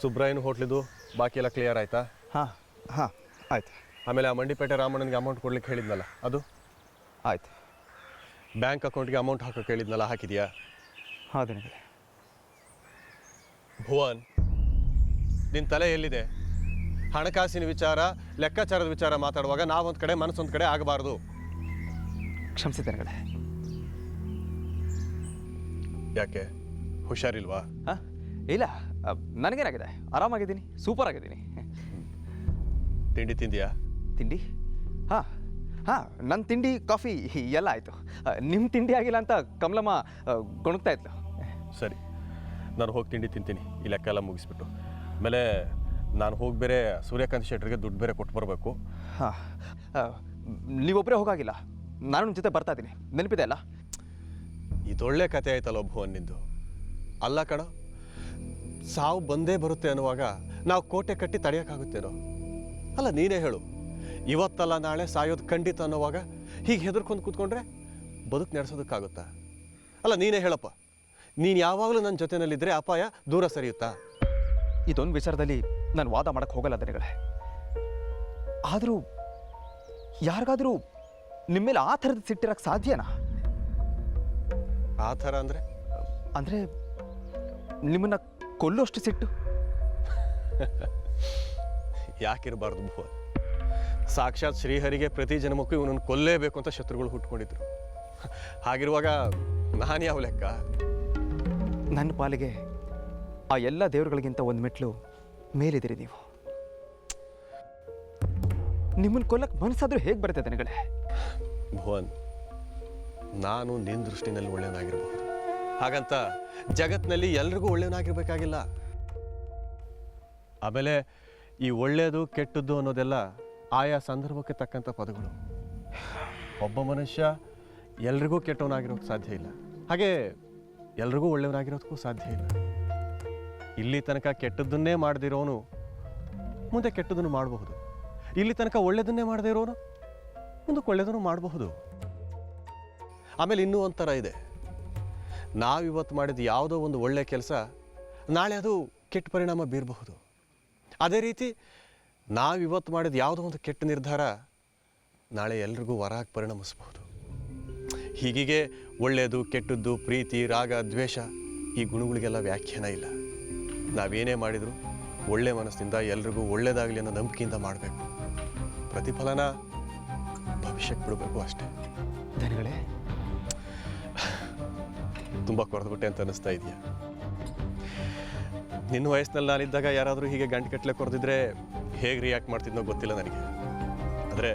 ಸುಬ್ರಾಯನ್ ಹೋಟ್ಲಿದು ಬಾಕಿ ಎಲ್ಲ ಕ್ಲಿಯರ್ ಆಯಿತಾ? ಹಾಂ ಹಾಂ ಆಯ್ತು. ಆಮೇಲೆ ಆ ಮಂಡಿಪೇಟೆ ರಾಮಣ್ಣನಿಗೆ ಅಮೌಂಟ್ ಕೊಡ್ಲಿಕ್ಕೆ ಹೇಳಿದ್ನಲ್ಲ ಅದು ಆಯ್ತು. ಬ್ಯಾಂಕ್ ಅಕೌಂಟ್ಗೆ ಅಮೌಂಟ್ ಹಾಕೋಕೆ ಹೇಳಿದ್ನಲ್ಲ ಹಾಕಿದೆಯಾ? ಹೌದು. ಭುವನ್, ನಿನ್ನ ತಲೆ ಎಲ್ಲಿದೆ? ಹಣಕಾಸಿನ ವಿಚಾರ, ಲೆಕ್ಕಾಚಾರದ ವಿಚಾರ ಮಾತಾಡುವಾಗ ನಾವೊಂದು ಕಡೆ ಮನಸ್ಸೊಂದು ಕಡೆ ಆಗಬಾರ್ದು. ಕ್ಷಮಿಸಿದ್ದೇನೆ. ಯಾಕೆ, ಹುಷಾರಿಲ್ವಾ? ಹಾಂ, ಇಲ್ಲ, ನನಗೇನಾಗಿದೆ, ಆರಾಮಾಗಿದ್ದೀನಿ, ಸೂಪರ್ ಆಗಿದ್ದೀನಿ. ತಿಂಡಿ ತಿಂದಿಯಾ? ತಿಂಡಿ? ಹಾಂ ಹಾಂ, ನನ್ನ ತಿಂಡಿ ಕಾಫಿ ಎಲ್ಲ ಆಯಿತು. ನಿಮ್ಮ ತಿಂಡಿ ಆಗಿಲ್ಲ ಅಂತ ಕಮಲಮ್ಮ ಗೊಣಗ್ತಾ ಇದ್ಲು. ಸರಿ, ನಾನು ಹೋಗಿ ತಿಂಡಿ ತಿಂತೀನಿ, ಈ ಲೆಕ್ಕ ಎಲ್ಲ ಮುಗಿಸ್ಬಿಟ್ಟು. ಆಮೇಲೆ ನಾನು ಹೋಗಿ ಬೇರೆ ಸೂರ್ಯಕಾಂತ್ ಶೆಟ್ಟರಿಗೆ ದುಡ್ಡು ಬೇರೆ ಕೊಟ್ಟು ಬರಬೇಕು. ಹಾಂ, ನೀವೊಬ್ಬರೇ ಹೋಗಾಗಿಲ್ಲ, ನಾನು ನಿಮ್ಮ ಜೊತೆ ಬರ್ತಾ ಇದ್ದೀನಿ, ನೆನಪಿದೆ ಅಲ್ಲ? ಇದೊಳ್ಳೆ ಕತೆ ಆಯ್ತಲ್ಲ ಭುವನ್ ನಿಂದು. ಅಲ್ಲ ಕಣ, ಸಾವು ಬಂದೇ ಬರುತ್ತೆ ಅನ್ನುವಾಗ ನಾವು ಕೋಟೆ ಕಟ್ಟಿ ತಡೆಯೋಕ್ಕಾಗುತ್ತೇನೋ? ಅಲ್ಲ, ನೀನೇ ಹೇಳು, ಇವತ್ತಲ್ಲ ನಾಳೆ ಸಾಯೋದು ಖಂಡಿತ ಅನ್ನೋವಾಗ ಹೀಗೆ ಹೆದರ್ಕೊಂಡು ಕೂತ್ಕೊಂಡ್ರೆ ಬದುಕು ನಡೆಸೋದಕ್ಕಾಗುತ್ತಾ? ಅಲ್ಲ, ನೀನೇ ಹೇಳಪ್ಪ, ನೀನು ಯಾವಾಗಲೂ ನನ್ನ ಜೊತೆಯಲ್ಲಿದ್ದರೆ ಅಪಾಯ ದೂರ ಸರಿಯುತ್ತಾ? ಇದೊಂದು ವಿಚಾರದಲ್ಲಿ ನಾನು ವಾದ ಮಾಡೋಕ್ಕೆ ಹೋಗಲ್ಲ ದನಿಗಳೇ. ಆದರೂ ಯಾರಿಗಾದರೂ ನಿಮ್ಮ ಮೇಲೆ ಆ ಥರದ ಸಿಟ್ಟಿರೋಕ್ಕೆ ಸಾಧ್ಯನಾ? ಆ ಥರ ಅಂದರೆ ಅಂದರೆ ನಿಮ್ಮನ್ನು ಕೊಲ್ಲೋಷ್ಟು ಸಿಟ್ಟು ಯಾಕಿರಬಾರ್ದು ಭುವನ್? ಸಾಕ್ಷಾತ್ ಶ್ರೀಹರಿಗೆ ಪ್ರತಿ ಜನ್ಮಕ್ಕೂ ಇವನನ್ನು ಕೊಲ್ಲೇಬೇಕು ಅಂತ ಶತ್ರುಗಳು ಹುಟ್ಕೊಂಡಿದ್ರು. ಹಾಗಿರುವಾಗ ನಾನು ಯಾವ ಲೆಕ್ಕ? ನನ್ನ ಪಾಲಿಗೆ ಆ ಎಲ್ಲ ದೇವರುಗಳಿಗಿಂತ ಒಂದು ಮೆಟ್ಲು ಮೇಲಿದ್ದೀರಿ ನೀವು. ನಿಮ್ಮನ್ನು ಕೊಲ್ಲಕ್ಕೆ ಮನಸ್ಸಾದ್ರೂ ಹೇಗೆ ಬರುತ್ತೆ ದನಿಗಳೇ? ಭುವನ್, ನಾನು ನಿನ್ನ ದೃಷ್ಟಿನಲ್ಲಿ ಒಳ್ಳೆಯವನಾಗಿರಬಹುದು, ಹಾಗಂತ ಜಗತ್ತಿನಲ್ಲಿ ಎಲ್ರಿಗೂ ಒಳ್ಳೆಯವನಾಗಿರ್ಬೇಕಾಗಿಲ್ಲ. ಆಮೇಲೆ ಈ ಒಳ್ಳೆಯದು ಕೆಟ್ಟದ್ದು ಅನ್ನೋದೆಲ್ಲ ಆಯಾ ಸಂದರ್ಭಕ್ಕೆ ತಕ್ಕಂಥ ಪದಗಳು. ಒಬ್ಬ ಮನುಷ್ಯ ಎಲ್ರಿಗೂ ಕೆಟ್ಟವನಾಗಿರೋಕ್ಕೆ ಸಾಧ್ಯ ಇಲ್ಲ, ಹಾಗೆ ಎಲ್ರಿಗೂ ಒಳ್ಳೆಯವನಾಗಿರೋದಕ್ಕೂ ಸಾಧ್ಯ ಇಲ್ಲ. ಇಲ್ಲಿ ತನಕ ಕೆಟ್ಟದ್ದನ್ನೇ ಮಾಡದಿರೋನು ಮುಂದೆ ಕೆಟ್ಟದನ್ನು ಮಾಡಬಹುದು, ಇಲ್ಲಿ ತನಕ ಒಳ್ಳೆಯದನ್ನೇ ಮಾಡದೇ ಇರೋನು ಮುಂದಕ್ಕೆ ಒಳ್ಳೆಯದನ್ನು ಮಾಡಬಹುದು. ಆಮೇಲೆ ಇನ್ನೂ ಒಂಥರ ಇದೆ, ನಾವಿವತ್ತು ಮಾಡಿದ ಯಾವುದೋ ಒಂದು ಒಳ್ಳೆಯ ಕೆಲಸ ನಾಳೆ ಅದು ಕೆಟ್ಟ ಪರಿಣಾಮ ಬೀರಬಹುದು. ಅದೇ ರೀತಿ ನಾವಿವತ್ತು ಮಾಡಿದ ಯಾವುದೋ ಒಂದು ಕೆಟ್ಟ ನಿರ್ಧಾರ ನಾಳೆ ಎಲ್ರಿಗೂ ವರಾಗಿ ಪರಿಣಮಿಸಬಹುದು. ಹೀಗೆ ಒಳ್ಳೆಯದು ಕೆಟ್ಟದ್ದು, ಪ್ರೀತಿ, ರಾಗ, ದ್ವೇಷ, ಈ ಗುಣಗಳಿಗೆಲ್ಲ ವ್ಯಾಖ್ಯಾನ ಇಲ್ಲ. ನಾವೇನೇ ಮಾಡಿದರೂ ಒಳ್ಳೆ ಮನಸ್ಸಿನಿಂದ ಎಲ್ರಿಗೂ ಒಳ್ಳೆಯದಾಗಲಿ ಅನ್ನೋ ನಂಬಿಕೆಯಿಂದ ಮಾಡಬೇಕು. ಪ್ರತಿಫಲನ ಭವಿಷ್ಯಕ್ಕೆ ಬಿಡಬೇಕು ಅಷ್ಟೇ. ಧನ್ಯಗಳೇ, ತುಂಬ ಕೊರೆದ್ಬಿಟ್ಟೆ ಅಂತ ಅನ್ನಿಸ್ತಾ ಇದೆಯಾ? ನಿನ್ನ ವಯಸ್ಸಿನಲ್ಲಿ ನಾನಿದ್ದಾಗ ಯಾರಾದರೂ ಹೀಗೆ ಗಂಟೆಗಟ್ಟಲೆ ಕೊರೆದಿದ್ರೆ ಹೇಗೆ ರಿಯಾಕ್ಟ್ ಮಾಡ್ತಿದ್ನೋ ಗೊತ್ತಿಲ್ಲ ನನಗೆ. ಆದರೆ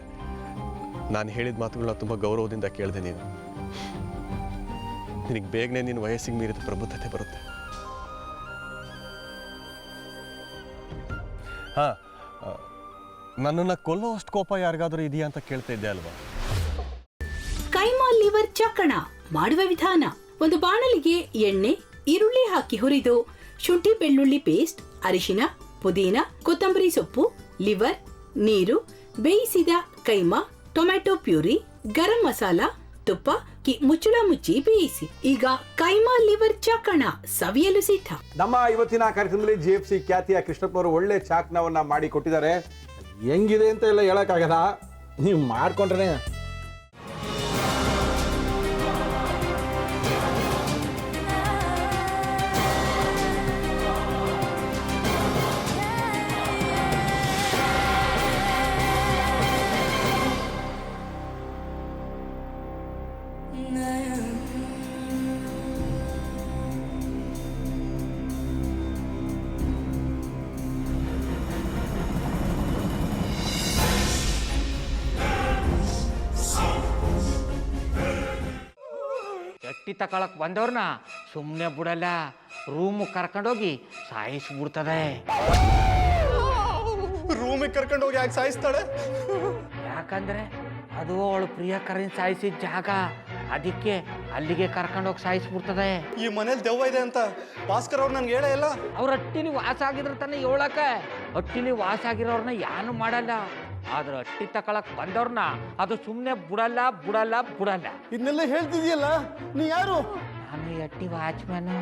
ನಾನು ಹೇಳಿದ ಮಾತುಗಳನ್ನ ತುಂಬ ಗೌರವದಿಂದ ಕೇಳಿದೆ. ನಿನಗೆ ಬೇಗನೆ ನಿನ್ನ ವಯಸ್ಸಿಗೆ ಮೀರಿದ ಪ್ರಬುದ್ಧತೆ ಬರುತ್ತೆ. ಹಾಂ, ನನ್ನನ್ನು ಕೊಲ್ಲುವಷ್ಟು ಕೋಪ ಯಾರಿಗಾದರೂ ಇದೆಯಾ ಅಂತ ಕೇಳ್ತಾ ಇದ್ದೆ ಅಲ್ವಾ? ಕೈಮಾ ಲಿವರ್ ಚಕ್ಕಣ ಮಾಡುವ ವಿಧಾನ: ಒಂದು ಬಾಣಲಿಗೆ ಎಣ್ಣೆ, ಈರುಳ್ಳಿ ಹಾಕಿ ಹುರಿದು ಶುಂಠಿ ಬೆಳ್ಳುಳ್ಳಿ ಪೇಸ್ಟ್, ಅರಿಶಿನ, ಪುದೀನ, ಕೊತ್ತಂಬರಿ ಸೊಪ್ಪು, ಲಿವರ್, ನೀರು, ಬೇಯಿಸಿದ ಕೈಮಾ, ಟೊಮ್ಯಾಟೊ ಪ್ಯೂರಿ, ಗರಂ ಮಸಾಲ, ತುಪ್ಪ ಮುಚ್ಚಳ ಮುಚ್ಚಿ ಬೇಯಿಸಿ. ಈಗ ಕೈಮಾ ಲಿವರ್ ಚಾಕಣ ಸವಿಯಲು ಸಿದ್ಧ. ನಮ್ಮ ಇವತ್ತಿನ ಕಾರ್ಯಕ್ರಮದಲ್ಲಿ GFC ಖ್ಯಾತಿಯ ಕೃಷ್ಣಪ್ಪನವರು ಒಳ್ಳೆ ಚಾಕ್ನವನ್ನ ಮಾಡಿ ಕೊಟ್ಟಿದ್ದಾರೆ. ಹೆಂಗಿದೆ ಅಂತ ಎಲ್ಲ ಹೇಳಕ್ಕಾಗಲ್ಲ, ನೀವು ಮಾಡ್ಕೊಂಡ್ರೆ. ಎಟ್ಟಿ ತಕೊಳಕ್ ಬಂದವ್ರನ್ನ ಸುಮ್ಮನೆ ಬಿಡಲ್ಲ, ರೂಮ್ ಕರ್ಕೊಂಡೋಗಿ ಸಾಯಿಸ್ಬಿಡ್ತದೆ. ರೂಮಿಗೆ ಕರ್ಕೊಂಡೋಗಿ ಯಾಕೆ ಸಾಯಿಸ್ತಾಳೆ? ಯಾಕಂದ್ರೆ ಅದು ಅವಳು ಪ್ರಿಯಕರನ್ ಸಾಯಿಸಿದ ಜಾಗ, ಅದಕ್ಕೆ ಅಲ್ಲಿಗೆ ಕರ್ಕೊಂಡೋಗಿ ಸಾಯಿಸ್ಬಿಡ್ತದೆ. ಈ ಮನೇಲಿ ದೆವ್ವ ಇದೆ ಅಂತ ಭಾಸ್ಕರ್ ಅವ್ರು ನನ್ಗೆ ಹೇಳೇ ಇಲ್ಲ. ಅವ್ರ ಹಟ್ಟಿಲಿ ವಾಸ ಆಗಿದ್ರ ತಾನೆ ಹೇಳಕ. ಹಟ್ಟಿಲಿ ವಾಸ ಆಗಿರೋರ್ನ ಯಾನು ಮಾಡಲ್ಲ, ಆದ್ರೆ ಹಟ್ಟಿ ತಕೊಳಕ್ ಬಂದವ್ರನ್ನ ಅದು ಸುಮ್ಮನೆ ಬಿಡಲ್ಲ ಬಿಡಲ್ಲ ಬಿಡಲ್ಲ. ಇದನ್ನೆಲ್ಲ ಹೇಳ್ತಿದ್ಯಲ್ಲ, ನೀ ಯಾರು? ನಾನು ಹಟ್ಟಿ ವಾಚ್ಮ್ಯಾನು.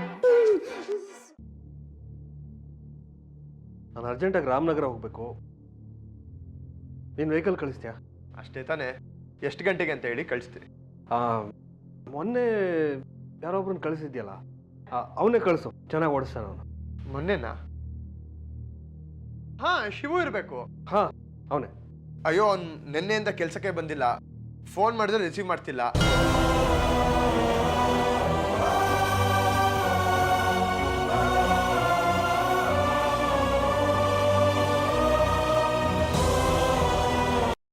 ನಾನು ಅರ್ಜೆಂಟಾಗಿ ರಾಮನಗರ ಹೋಗಬೇಕು. ನೀನು ವೆಹಿಕಲ್ ಕಳಿಸ್ತೀಯಾ? ಅಷ್ಟೇ ತಾನೇ, ಎಷ್ಟು ಗಂಟೆಗೆ ಅಂತ ಹೇಳಿ ಕಳಿಸ್ತೀನಿ. ಮೊನ್ನೆ ಯಾರೊಬ್ರನ್ನ ಕಳಿಸಿದ್ಯಲ್ಲ, ಅವನೇ ಕಳಿಸು, ಚೆನ್ನಾಗಿ ಓಡಿಸ್ತಾನೆ ಅವನು. ಮೊನ್ನೆನಾ? ಹಾಂ, ಶಿವು ಇರಬೇಕು. ಹಾಂ, ಅವನೇ. ಅಯ್ಯೋ, ಅವ್ನು ನಿನ್ನೆಯಿಂದ ಕೆಲಸಕ್ಕೆ ಬಂದಿಲ್ಲ. ಫೋನ್ ಮಾಡಿದ್ರೆ ರಿಸೀವ್ ಮಾಡ್ತಿಲ್ಲ.